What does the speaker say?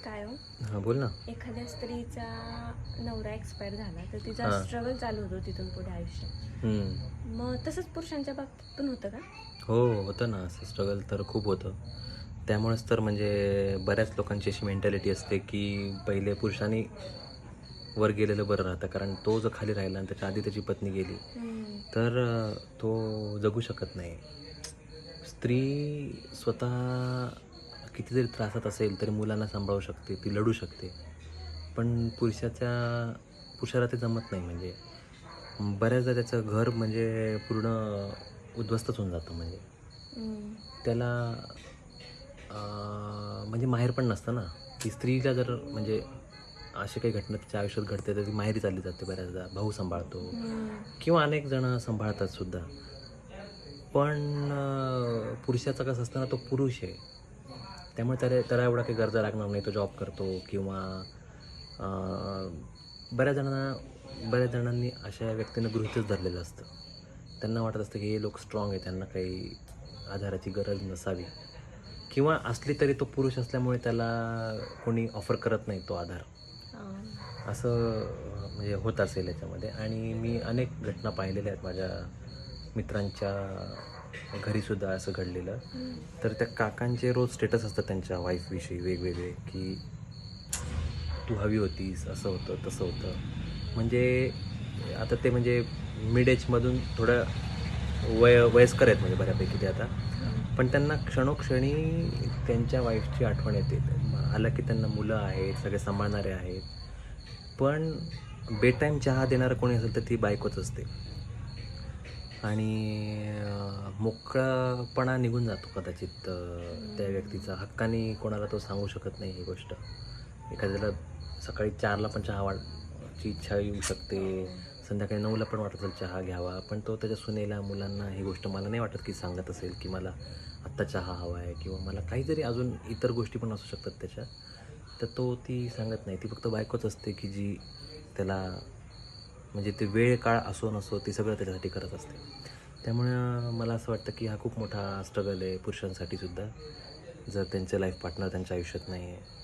काय हो, हां, बोल ना. एखाद्या स्त्रीचा नवरा एक्सपायर झाला तर तिचा हां. स्ट्रगल चालू होतो तिथून पुढे आयुष्यात. हं. मग तसंच पुरुषांच्या बाबतीत पण होतं का? हो, होतं ना असं स्ट्रगल तर खूप होतं. त्यामुळेच तर म्हणजे बऱ्याच लोकांची अशी मेंटॅलिटी असते, की पहिले पुरुषांनी वर गेलेलं बरं राहतं. कारण तो जर खाली राहिला आणि त्याच्या आधी त्याची पत्नी गेली, हम्म. तर तो जगू शकत नाही. स्त्री स्वतः किती जरी त्रासात असेल, तरी मुलांना सांभाळू शकते, ती लढू शकते. पण पुरुषाला ते जमत नाही म्हणजे. बऱ्याचदा त्याचं घर म्हणजे पूर्ण उद्ध्वस्तच होऊन जातं म्हणजे. हम्म. त्याला म्हणजे माहेर पण नसतं ना, की स्त्रीला जर म्हणजे अशी काही घटना तिच्या आयुष्यात घडते, तर ती माहेरी चालली जाते बऱ्याचदा. भाऊ सांभाळतो हम्म. किंवा अनेक जण सांभाळतात सुद्धा. पण पुरुषाचं कसं असतं ना, तो पुरुष आहे. त्यामुळे त्याला त्याला एवढा काही गरजा लागणार नाही. तो जॉब करतो किंवा अ, बऱ्याच जणांनी अशा व्यक्तींना गृहीतच धरलेलं असतं. त्यांना वाटत असतं, की हे लोक स्ट्राँग आहे, त्यांना काही आधाराची गरज नसावी किंवा असली तरी तो पुरुष असल्यामुळे त्याला कोणी ऑफर करत नाही तो आधार. असं म्हणजे होत असेल याच्यामध्ये आणि मी अनेक घटना पाहिलेल्या आहेत माझ्या मित्रांच्या घरीसुद्धा असं घडलेलं. हम्म. तर त्या काकांचे रोज स्टेटस असतात त्यांच्या वाईफविषयी वेगवेगळे, की तू हवी होतीस, असं होतं, तसं होतं. म्हणजे आता ते म्हणजे मिड एजमधून थोडं वयस्कर आहेत म्हणजे बऱ्यापैकी ते आता. पण त्यांना क्षणोक्षणी त्यांच्या वाईफची आठवण येते. हालाकी त्यांना मुलं आहेत, सगळे सांभाळणारे आहेत. पण बेटाईम चहा देणारं कोणी असेल तर ती बायकोच असते. आणि मोकळापणा निघून जातो कदाचित त्या व्यक्तीचा. हक्काने कोणाला तो सांगू शकत नाही ही गोष्ट. एखाद्याला सकाळी 4ला पण ची इच्छा येऊ शकते. संध्याकाळी 9ला पण वाटत असेल चहा घ्यावा. पण तो त्याच्या सुनेला, मुलांना ही गोष्ट मला नाही वाटत की सांगत असेल, की मला आत्ता चहा हवा आहे किंवा मला काहीतरी अजून इतर गोष्टी पण असू शकतात त्याच्या. तर तो ती सांगत नाही. ती फक्त बायकोच असते, की जी त्याला म्हणजे ते वेळ काळ असो नसो ती सगळं त्याच्यासाठी करत असते. त्यामुळे मला असं वाटतं, की हा खूप मोठा स्ट्रगल आहे पुरुषांसाठी सुद्धा. जर त्यांचे लाईफ पार्टनर त्यांच्या आयुष्यात नाही आहे.